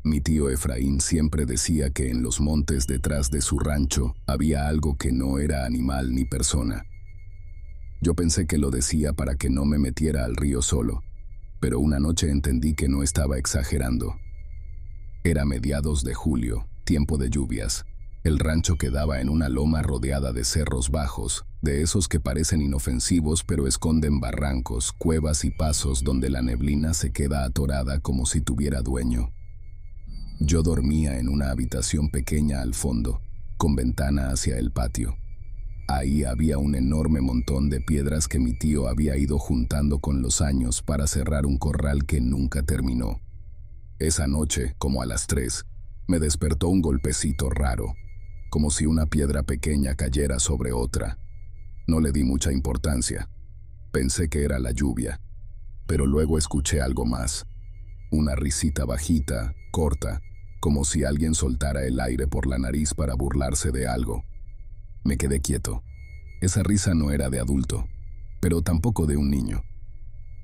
Mi tío Efraín siempre decía que en los montes detrás de su rancho había algo que no era animal ni persona. Yo pensé que lo decía para que no me metiera al río solo, pero una noche entendí que no estaba exagerando. Era mediados de julio, tiempo de lluvias. El rancho quedaba en una loma rodeada de cerros bajos, de esos que parecen inofensivos pero esconden barrancos, cuevas y pasos donde la neblina se queda atorada como si tuviera dueño. Yo dormía en una habitación pequeña al fondo, con ventana hacia el patio. Ahí había un enorme montón de piedras que mi tío había ido juntando con los años para cerrar un corral que nunca terminó. Esa noche, como a las 3, me despertó un golpecito raro, como si una piedra pequeña cayera sobre otra. No le di mucha importancia. Pensé que era la lluvia, pero luego escuché algo más. Una risita bajita, corta, como si alguien soltara el aire por la nariz para burlarse de algo. Me quedé quieto. Esa risa no era de adulto, pero tampoco de un niño.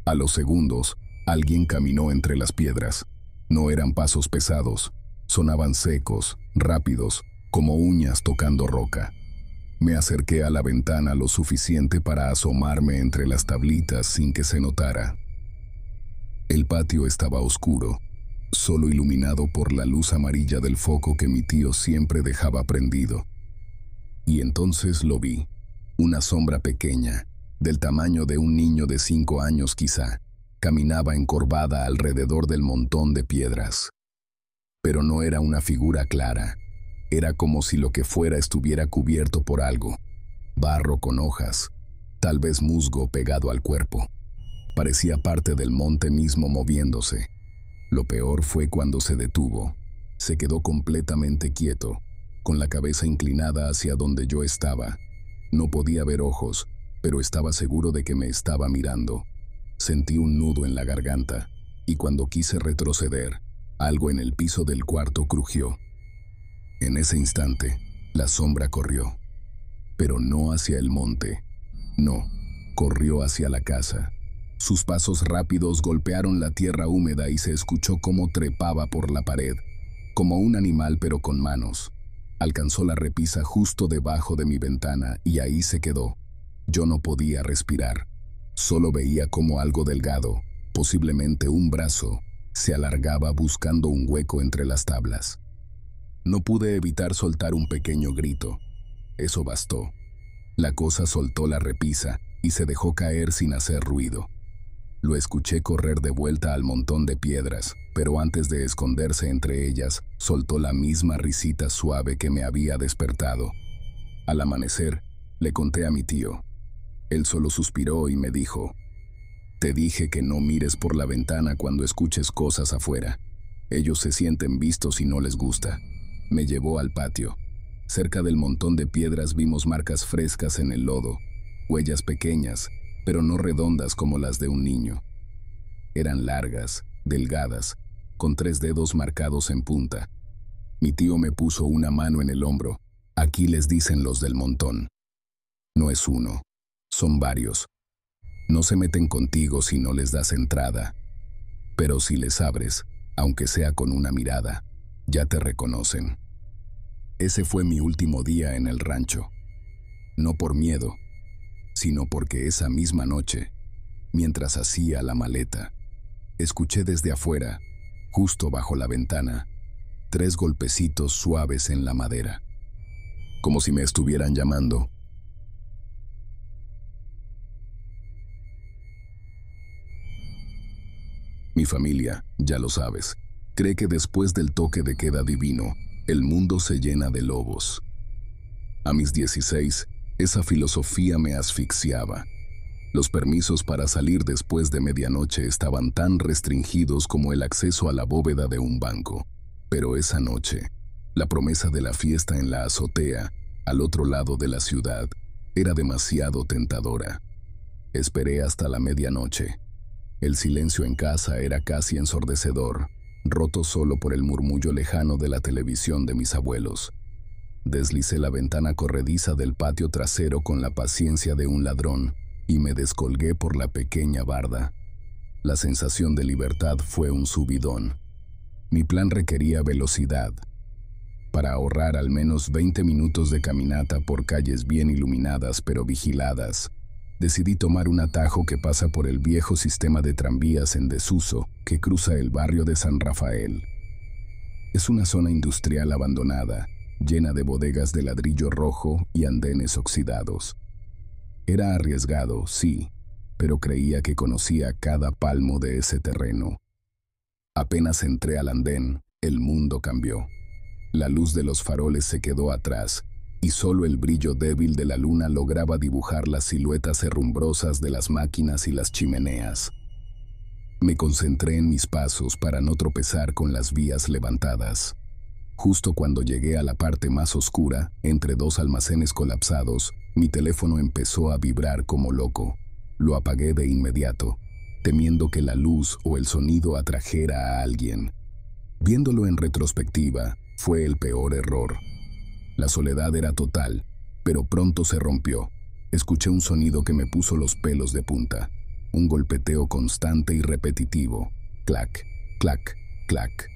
A los segundos, alguien caminó entre las piedras. No eran pasos pesados, sonaban secos, rápidos, como uñas tocando roca. Me acerqué a la ventana lo suficiente para asomarme entre las tablitas sin que se notara. El patio estaba oscuro, solo iluminado por la luz amarilla del foco que mi tío siempre dejaba prendido. Y entonces lo vi, una sombra pequeña, del tamaño de un niño de 5 años quizá, caminaba encorvada alrededor del montón de piedras. Pero no era una figura clara, era como si lo que fuera estuviera cubierto por algo, barro con hojas, tal vez musgo pegado al cuerpo. Parecía parte del monte mismo moviéndose. Lo peor fue cuando se detuvo. Se quedó completamente quieto, con la cabeza inclinada hacia donde yo estaba. No podía ver ojos, pero estaba seguro de que me estaba mirando. Sentí un nudo en la garganta, y cuando quise retroceder, algo en el piso del cuarto crujió. En ese instante, la sombra corrió, pero no hacia el monte. No, corrió hacia la casa. Sus pasos rápidos golpearon la tierra húmeda y se escuchó cómo trepaba por la pared, como un animal pero con manos. Alcanzó la repisa justo debajo de mi ventana y ahí se quedó. Yo no podía respirar. Solo veía cómo algo delgado, posiblemente un brazo, se alargaba buscando un hueco entre las tablas. No pude evitar soltar un pequeño grito. Eso bastó. La cosa soltó la repisa y se dejó caer sin hacer ruido. Lo escuché correr de vuelta al montón de piedras, pero antes de esconderse entre ellas, soltó la misma risita suave que me había despertado. Al amanecer, le conté a mi tío. Él solo suspiró y me dijo: «Te dije que no mires por la ventana cuando escuches cosas afuera. Ellos se sienten vistos y no les gusta». Me llevó al patio. Cerca del montón de piedras vimos marcas frescas en el lodo, huellas pequeñas, pero no redondas como las de un niño. Eran largas, delgadas, con 3 dedos marcados en punta. Mi tío me puso una mano en el hombro. «Aquí les dicen los del montón. No es uno, son varios. No se meten contigo si no les das entrada. Pero si les abres, aunque sea con una mirada, ya te reconocen». Ese fue mi último día en el rancho. No por miedo, sino porque esa misma noche, mientras hacía la maleta, escuché desde afuera, justo bajo la ventana, 3 golpecitos suaves en la madera, como si me estuvieran llamando. Mi familia, ya lo sabes, cree que después del toque de queda divino, el mundo se llena de lobos. A mis 16, esa filosofía me asfixiaba. Los permisos para salir después de medianoche estaban tan restringidos como el acceso a la bóveda de un banco. Pero esa noche, la promesa de la fiesta en la azotea, al otro lado de la ciudad, era demasiado tentadora. Esperé hasta la medianoche. El silencio en casa era casi ensordecedor, roto solo por el murmullo lejano de la televisión de mis abuelos. Deslicé la ventana corrediza del patio trasero con la paciencia de un ladrón y me descolgué por la pequeña barda. La sensación de libertad fue un subidón. Mi plan requería velocidad. Para ahorrar al menos 20 minutos de caminata por calles bien iluminadas pero vigiladas, decidí tomar un atajo que pasa por el viejo sistema de tranvías en desuso que cruza el barrio de San Rafael. Es una zona industrial abandonada, llena de bodegas de ladrillo rojo y andenes oxidados. Era arriesgado, sí, pero creía que conocía cada palmo de ese terreno. Apenas entré al andén, el mundo cambió. La luz de los faroles se quedó atrás, y solo el brillo débil de la luna lograba dibujar las siluetas herrumbrosas de las máquinas y las chimeneas. Me concentré en mis pasos para no tropezar con las vías levantadas. Justo cuando llegué a la parte más oscura, entre dos almacenes colapsados, mi teléfono empezó a vibrar como loco. Lo apagué de inmediato, temiendo que la luz o el sonido atrajera a alguien. Viéndolo en retrospectiva, fue el peor error. La soledad era total, pero pronto se rompió. Escuché un sonido que me puso los pelos de punta. Un golpeteo constante y repetitivo. Clac, clac, clac.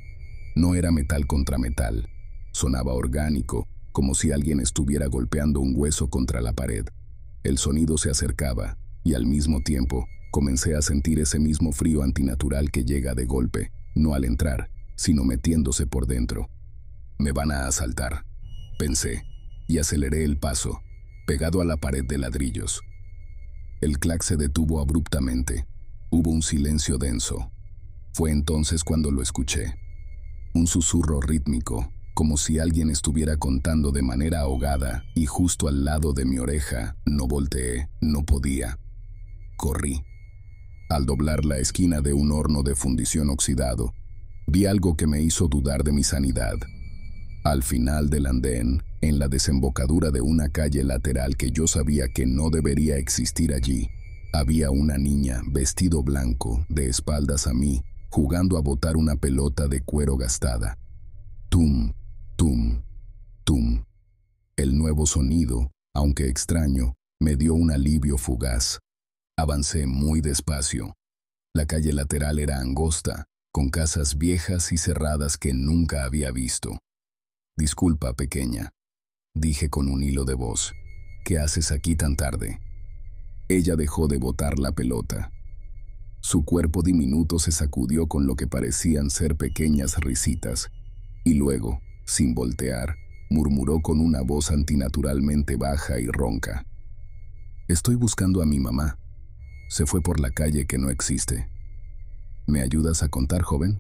No era metal contra metal. Sonaba orgánico, como si alguien estuviera golpeando un hueso contra la pared. El sonido se acercaba, y al mismo tiempo, comencé a sentir ese mismo frío antinatural que llega de golpe, no al entrar, sino metiéndose por dentro. Me van a asaltar, pensé, y aceleré el paso, pegado a la pared de ladrillos. El clac se detuvo abruptamente. Hubo un silencio denso. Fue entonces cuando lo escuché. Un susurro rítmico, como si alguien estuviera contando de manera ahogada, y justo al lado de mi oreja. No volteé, no podía. Corrí. Al doblar la esquina de un horno de fundición oxidado, vi algo que me hizo dudar de mi sanidad. Al final del andén, en la desembocadura de una calle lateral que yo sabía que no debería existir allí, había una niña, vestido blanco, de espaldas a mí, jugando a botar una pelota de cuero gastada. Tum, tum, tum. El nuevo sonido, aunque extraño, me dio un alivio fugaz. Avancé muy despacio. La calle lateral era angosta, con casas viejas y cerradas que nunca había visto. «Disculpa, pequeña», dije con un hilo de voz. «¿Qué haces aquí tan tarde?» Ella dejó de botar la pelota. Su cuerpo diminuto se sacudió con lo que parecían ser pequeñas risitas, y luego, sin voltear, murmuró con una voz antinaturalmente baja y ronca. «Estoy buscando a mi mamá. Se fue por la calle que no existe. ¿Me ayudas a contar, joven?»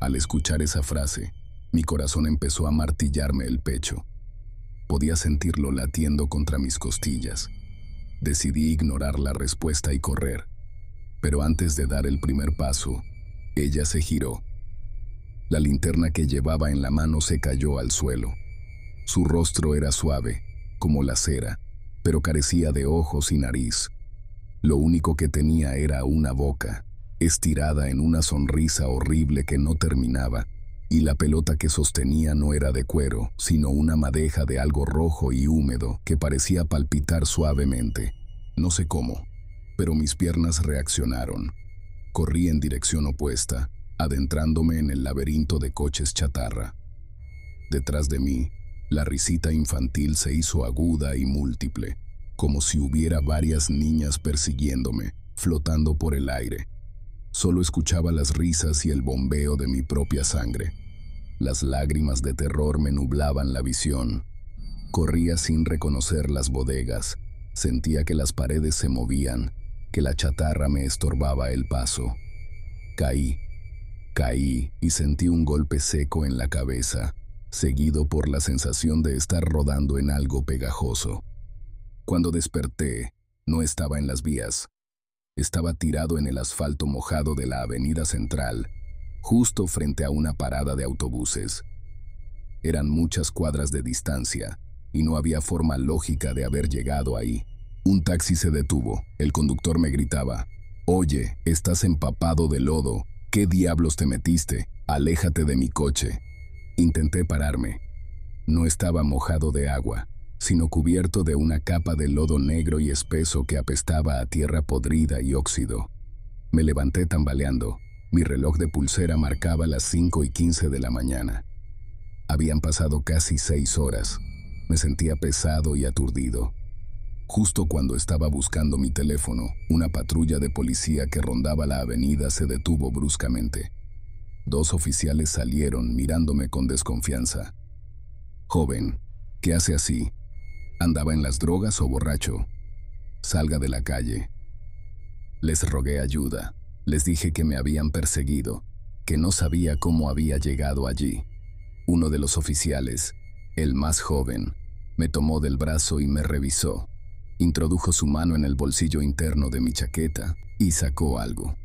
Al escuchar esa frase, mi corazón empezó a martillarme el pecho. Podía sentirlo latiendo contra mis costillas. Decidí ignorar la respuesta y correr. Pero antes de dar el primer paso, ella se giró. La linterna que llevaba en la mano se cayó al suelo. Su rostro era suave, como la cera, pero carecía de ojos y nariz. Lo único que tenía era una boca, estirada en una sonrisa horrible que no terminaba, y la pelota que sostenía no era de cuero, sino una madeja de algo rojo y húmedo que parecía palpitar suavemente. No sé cómo, pero mis piernas reaccionaron. Corrí en dirección opuesta, adentrándome en el laberinto de coches chatarra. Detrás de mí, la risita infantil se hizo aguda y múltiple, como si hubiera varias niñas persiguiéndome, flotando por el aire. Solo escuchaba las risas y el bombeo de mi propia sangre. Las lágrimas de terror me nublaban la visión. Corría sin reconocer las bodegas. Sentía que las paredes se movían, que la chatarra me estorbaba el paso. Caí y sentí un golpe seco en la cabeza, seguido por la sensación de estar rodando en algo pegajoso. Cuando desperté, no estaba en las vías. Estaba tirado en el asfalto mojado de la avenida central, justo frente a una parada de autobuses. Eran muchas cuadras de distancia, y no había forma lógica de haber llegado ahí. Un taxi se detuvo. El conductor me gritaba: «Oye, estás empapado de lodo. ¿Qué diablos te metiste? Aléjate de mi coche». Intenté pararme. No estaba mojado de agua, sino cubierto de una capa de lodo negro y espeso que apestaba a tierra podrida y óxido. Me levanté tambaleando. Mi reloj de pulsera marcaba las 5:15 de la mañana. Habían pasado casi 6 horas. Me sentía pesado y aturdido. Justo cuando estaba buscando mi teléfono, una patrulla de policía que rondaba la avenida se detuvo bruscamente. 2 oficiales salieron mirándome con desconfianza. «Joven, ¿qué hace así? ¿Andaba en las drogas o borracho? Salga de la calle». Les rogué ayuda. Les dije que me habían perseguido, que no sabía cómo había llegado allí. Uno de los oficiales, el más joven, me tomó del brazo y me revisó. Introdujo su mano en el bolsillo interno de mi chaqueta y sacó algo.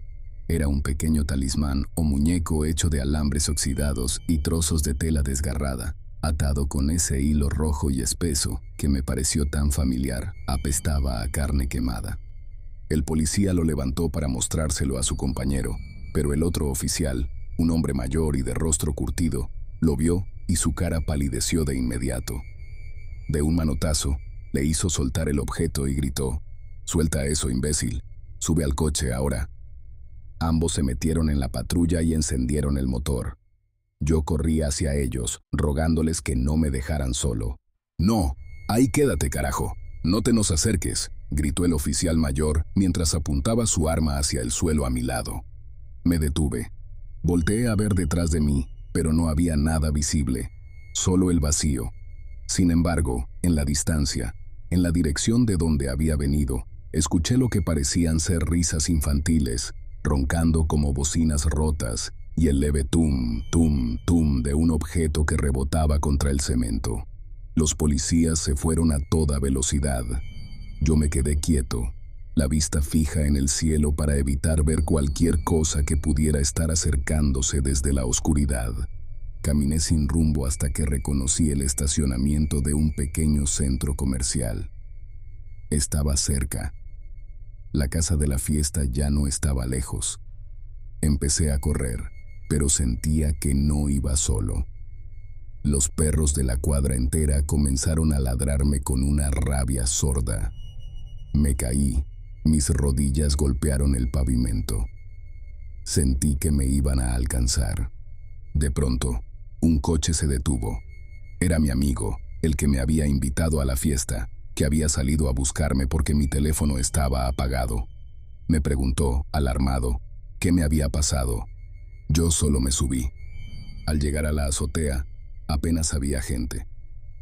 Era un pequeño talismán o muñeco hecho de alambres oxidados y trozos de tela desgarrada, atado con ese hilo rojo y espeso que me pareció tan familiar. Apestaba a carne quemada. El policía lo levantó para mostrárselo a su compañero, pero el otro oficial, un hombre mayor y de rostro curtido, lo vio y su cara palideció de inmediato. De un manotazo, le hizo soltar el objeto y gritó: «Suelta eso, imbécil. Sube al coche ahora». Ambos se metieron en la patrulla y encendieron el motor. Yo corrí hacia ellos, rogándoles que no me dejaran solo. «No, ahí quédate, carajo. No te nos acerques», gritó el oficial mayor mientras apuntaba su arma hacia el suelo a mi lado. Me detuve. Volteé a ver detrás de mí, pero no había nada visible, solo el vacío. Sin embargo, en la distancia, en la dirección de donde había venido, escuché lo que parecían ser risas infantiles, roncando como bocinas rotas, y el leve tum, tum, tum de un objeto que rebotaba contra el cemento. Los policías se fueron a toda velocidad. Yo me quedé quieto, la vista fija en el cielo para evitar ver cualquier cosa que pudiera estar acercándose desde la oscuridad. Caminé sin rumbo hasta que reconocí el estacionamiento de un pequeño centro comercial. Estaba cerca. La casa de la fiesta ya no estaba lejos. Empecé a correr, pero sentía que no iba solo. Los perros de la cuadra entera comenzaron a ladrarme con una rabia sorda. Me caí, mis rodillas golpearon el pavimento. Sentí que me iban a alcanzar. De pronto, un coche se detuvo. Era mi amigo, el que me había invitado a la fiesta, que había salido a buscarme porque mi teléfono estaba apagado. Me preguntó, alarmado, qué me había pasado. Yo solo me subí. Al llegar a la azotea, apenas había gente.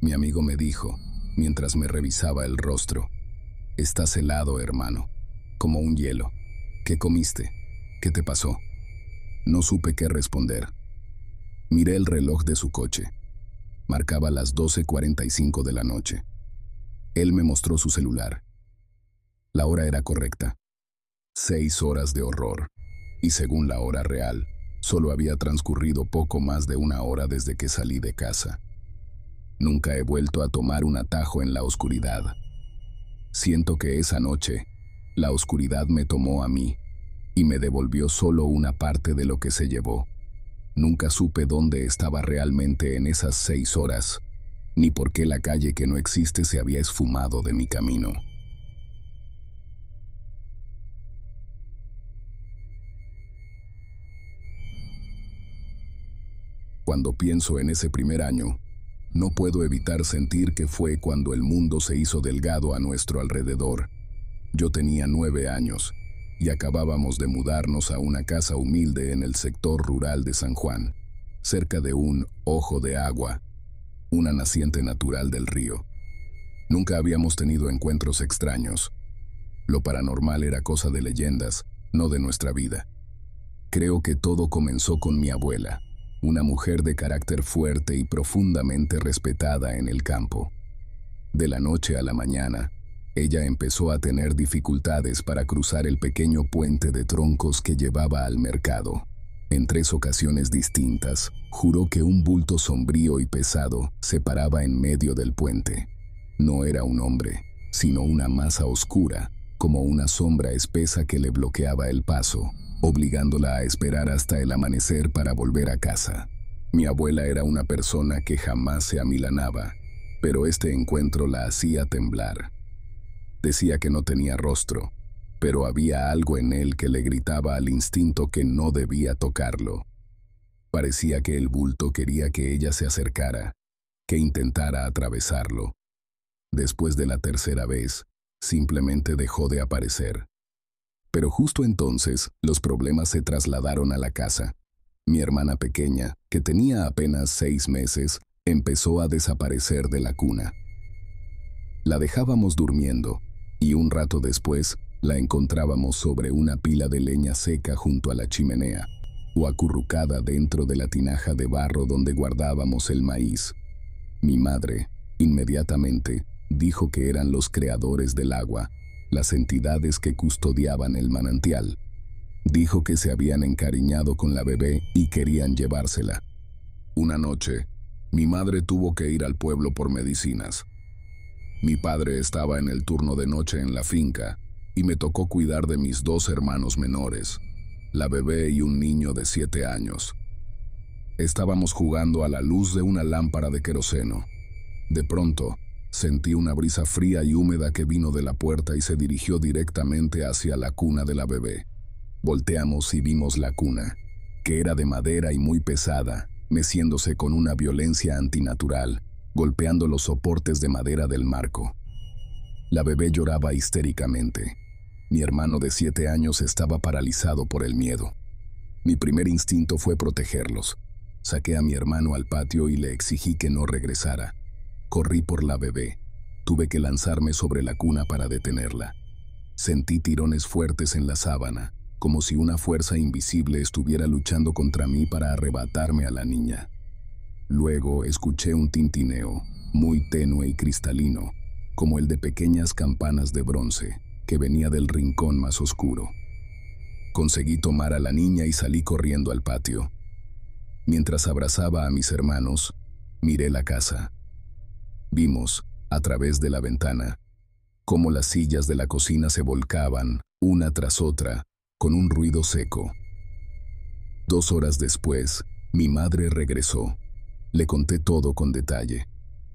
Mi amigo me dijo, mientras me revisaba el rostro: «Estás helado, hermano, como un hielo. ¿Qué comiste? ¿Qué te pasó?». No supe qué responder. Miré el reloj de su coche. Marcaba las 12:45 de la noche. Él me mostró su celular. La hora era correcta. 6 horas de horror. Y según la hora real, solo había transcurrido poco más de 1 hora desde que salí de casa. Nunca he vuelto a tomar un atajo en la oscuridad. Siento que esa noche, la oscuridad me tomó a mí y me devolvió solo una parte de lo que se llevó. Nunca supe dónde estaba realmente en esas 6 horas, ni por qué la calle que no existe se había esfumado de mi camino. Cuando pienso en ese primer año, no puedo evitar sentir que fue cuando el mundo se hizo delgado a nuestro alrededor. Yo tenía 9 años y acabábamos de mudarnos a una casa humilde en el sector rural de San Juan, cerca de un ojo de agua, una naciente natural del río. Nunca habíamos tenido encuentros extraños. Lo paranormal era cosa de leyendas, no de nuestra vida. Creo que todo comenzó con mi abuela, una mujer de carácter fuerte y profundamente respetada en el campo. De la noche a la mañana, ella empezó a tener dificultades para cruzar el pequeño puente de troncos que llevaba al mercado. En 3 ocasiones distintas, juró que un bulto sombrío y pesado se paraba en medio del puente. No era un hombre, sino una masa oscura, como una sombra espesa que le bloqueaba el paso, obligándola a esperar hasta el amanecer para volver a casa. Mi abuela era una persona que jamás se amilanaba, pero este encuentro la hacía temblar. Decía que no tenía rostro, pero había algo en él que le gritaba al instinto que no debía tocarlo. Parecía que el bulto quería que ella se acercara, que intentara atravesarlo. Después de la tercera vez, simplemente dejó de aparecer. Pero justo entonces, los problemas se trasladaron a la casa. Mi hermana pequeña, que tenía apenas 6 meses, empezó a desaparecer de la cuna. La dejábamos durmiendo, y un rato después, la encontrábamos sobre una pila de leña seca junto a la chimenea, o acurrucada dentro de la tinaja de barro donde guardábamos el maíz. Mi madre, inmediatamente, dijo que eran los creadores del agua, las entidades que custodiaban el manantial. Dijo que se habían encariñado con la bebé y querían llevársela. Una noche, mi madre tuvo que ir al pueblo por medicinas. Mi padre estaba en el turno de noche en la finca y me tocó cuidar de mis 2 hermanos menores, la bebé y un niño de 7 años. Estábamos jugando a la luz de una lámpara de queroseno. De pronto, sentí una brisa fría y húmeda que vino de la puerta y se dirigió directamente hacia la cuna de la bebé. Volteamos y vimos la cuna, que era de madera y muy pesada, meciéndose con una violencia antinatural, golpeando los soportes de madera del marco. La bebé lloraba histéricamente. Mi hermano de 7 años estaba paralizado por el miedo. Mi primer instinto fue protegerlos. Saqué a mi hermano al patio y le exigí que no regresara. Corrí por la bebé. Tuve que lanzarme sobre la cuna para detenerla. Sentí tirones fuertes en la sábana, como si una fuerza invisible estuviera luchando contra mí para arrebatarme a la niña. Luego escuché un tintineo, muy tenue y cristalino, como el de pequeñas campanas de bronce, que venía del rincón más oscuro. Conseguí tomar a la niña y salí corriendo al patio. Mientras abrazaba a mis hermanos, miré la casa. Vimos, a través de la ventana, cómo las sillas de la cocina se volcaban, una tras otra, con un ruido seco. 2 horas después, mi madre regresó. Le conté todo con detalle.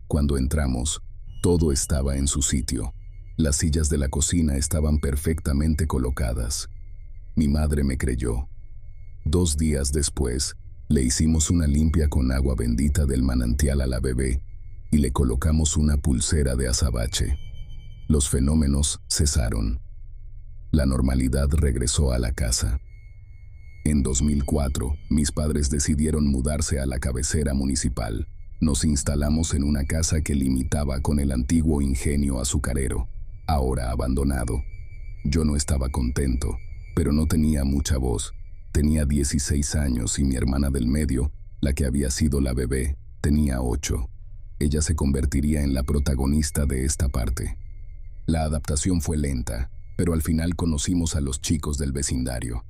Cuando entramos, todo estaba en su sitio. Las sillas de la cocina estaban perfectamente colocadas. Mi madre me creyó. 2 días después, le hicimos una limpia con agua bendita del manantial a la bebé y le colocamos una pulsera de azabache. Los fenómenos cesaron. La normalidad regresó a la casa. En 2004, mis padres decidieron mudarse a la cabecera municipal. Nos instalamos en una casa que limitaba con el antiguo ingenio azucarero, ahora abandonado. Yo no estaba contento, pero no tenía mucha voz. Tenía 16 años y mi hermana del medio, la que había sido la bebé, tenía 8. Ella se convertiría en la protagonista de esta parte. La adaptación fue lenta, pero al final conocimos a los chicos del vecindario.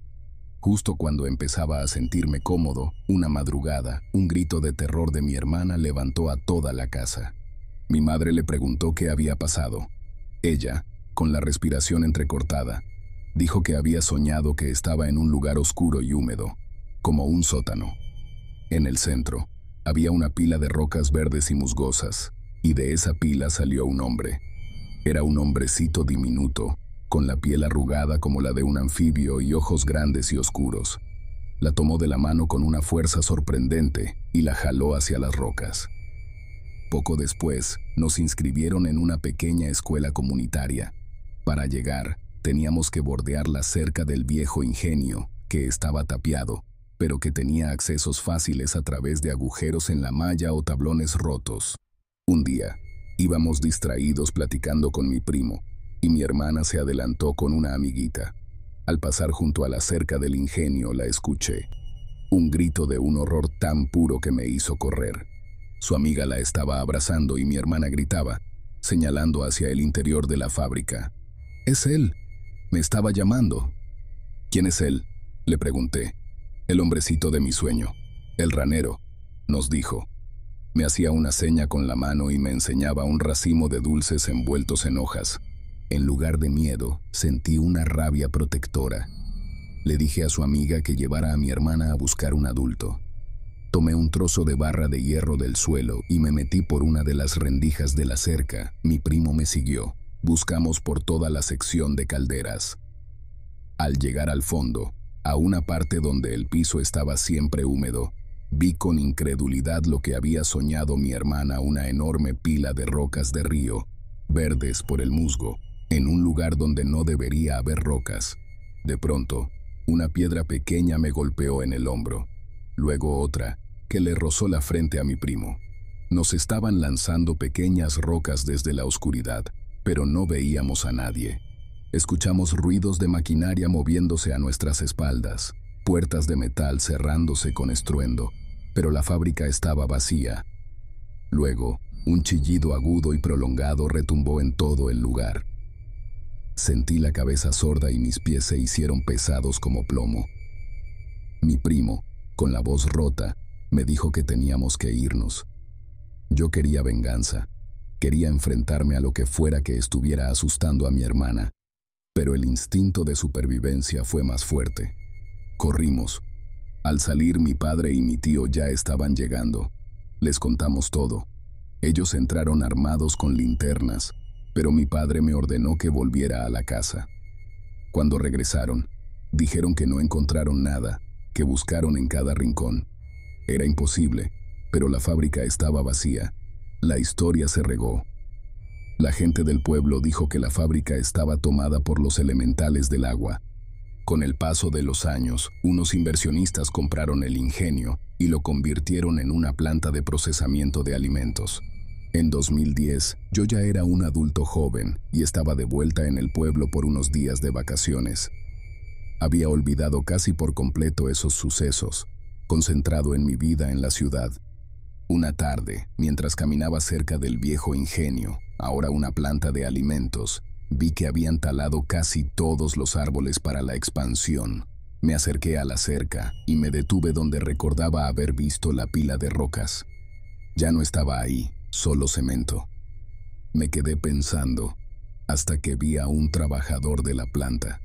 Justo cuando empezaba a sentirme cómodo, una madrugada, un grito de terror de mi hermana levantó a toda la casa. Mi madre le preguntó qué había pasado. Ella, con la respiración entrecortada, dijo que había soñado que estaba en un lugar oscuro y húmedo, como un sótano. En el centro, había una pila de rocas verdes y musgosas, y de esa pila salió un hombre. Era un hombrecito diminuto, con la piel arrugada como la de un anfibio y ojos grandes y oscuros. La tomó de la mano con una fuerza sorprendente y la jaló hacia las rocas. Poco después, nos inscribieron en una pequeña escuela comunitaria. Para llegar, teníamos que bordear la cerca del viejo ingenio, que estaba tapiado, pero que tenía accesos fáciles a través de agujeros en la malla o tablones rotos. Un día, íbamos distraídos platicando con mi primo, y mi hermana se adelantó con una amiguita. Al pasar junto a la cerca del ingenio la escuché. Un grito de un horror tan puro que me hizo correr. Su amiga la estaba abrazando y mi hermana gritaba, señalando hacia el interior de la fábrica. «¡Es él! Me estaba llamando». «¿Quién es él?», le pregunté. «El hombrecito de mi sueño, el ranero», nos dijo. Me hacía una seña con la mano y me enseñaba un racimo de dulces envueltos en hojas. En lugar de miedo, sentí una rabia protectora. Le dije a su amiga que llevara a mi hermana a buscar un adulto. Tomé un trozo de barra de hierro del suelo y me metí por una de las rendijas de la cerca. Mi primo me siguió. Buscamos por toda la sección de calderas. Al llegar al fondo, a una parte donde el piso estaba siempre húmedo, vi con incredulidad lo que había soñado mi hermana, una enorme pila de rocas de río, verdes por el musgo, en un lugar donde no debería haber rocas. De pronto, una piedra pequeña me golpeó en el hombro, luego otra, que le rozó la frente a mi primo. Nos estaban lanzando pequeñas rocas desde la oscuridad, pero no veíamos a nadie. Escuchamos ruidos de maquinaria moviéndose a nuestras espaldas, puertas de metal cerrándose con estruendo, pero la fábrica estaba vacía. Luego, un chillido agudo y prolongado retumbó en todo el lugar. Sentí la cabeza sorda y mis pies se hicieron pesados como plomo. Mi primo, con la voz rota, me dijo que teníamos que irnos. Yo quería venganza, quería enfrentarme a lo que fuera que estuviera asustando a mi hermana, pero el instinto de supervivencia fue más fuerte. Corrimos. Al salir, mi padre y mi tío ya estaban llegando. Les contamos todo. Ellos entraron armados con linternas, pero mi padre me ordenó que volviera a la casa. Cuando regresaron, dijeron que no encontraron nada, que buscaron en cada rincón. Era imposible, pero la fábrica estaba vacía. La historia se regó. La gente del pueblo dijo que la fábrica estaba tomada por los elementales del agua. Con el paso de los años, unos inversionistas compraron el ingenio y lo convirtieron en una planta de procesamiento de alimentos. En 2010, yo ya era un adulto joven y estaba de vuelta en el pueblo por unos días de vacaciones. Había olvidado casi por completo esos sucesos, concentrado en mi vida en la ciudad. Una tarde, mientras caminaba cerca del viejo ingenio, ahora una planta de alimentos, vi que habían talado casi todos los árboles para la expansión. Me acerqué a la cerca y me detuve donde recordaba haber visto la pila de rocas. Ya no estaba ahí, solo cemento. Me quedé pensando, hasta que vi a un trabajador de la planta.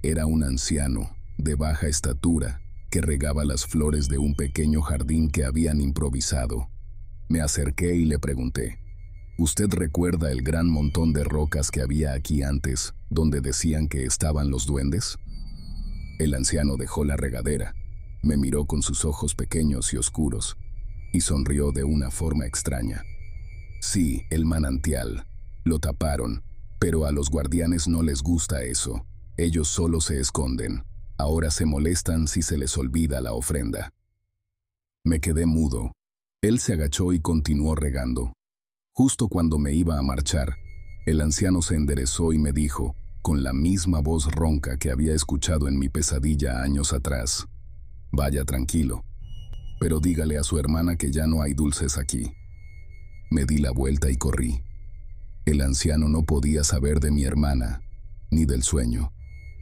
Era un anciano, de baja estatura, que regaba las flores de un pequeño jardín que habían improvisado. Me acerqué y le pregunté, ¿usted recuerda el gran montón de rocas que había aquí antes, donde decían que estaban los duendes? El anciano dejó la regadera, me miró con sus ojos pequeños y oscuros, y sonrió de una forma extraña. Sí, el manantial. Lo taparon, pero a los guardianes no les gusta eso. Ellos solo se esconden. Ahora se molestan si se les olvida la ofrenda. Me quedé mudo. Él se agachó y continuó regando. Justo cuando me iba a marchar, el anciano se enderezó y me dijo, con la misma voz ronca que había escuchado en mi pesadilla años atrás, «Vaya tranquilo, pero dígale a su hermana que ya no hay dulces aquí». Me di la vuelta y corrí. El anciano no podía saber de mi hermana, ni del sueño,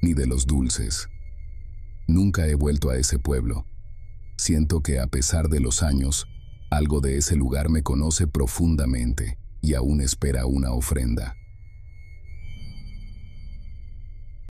ni de los dulces. Nunca he vuelto a ese pueblo. Siento que a pesar de los años, algo de ese lugar me conoce profundamente y aún espera una ofrenda.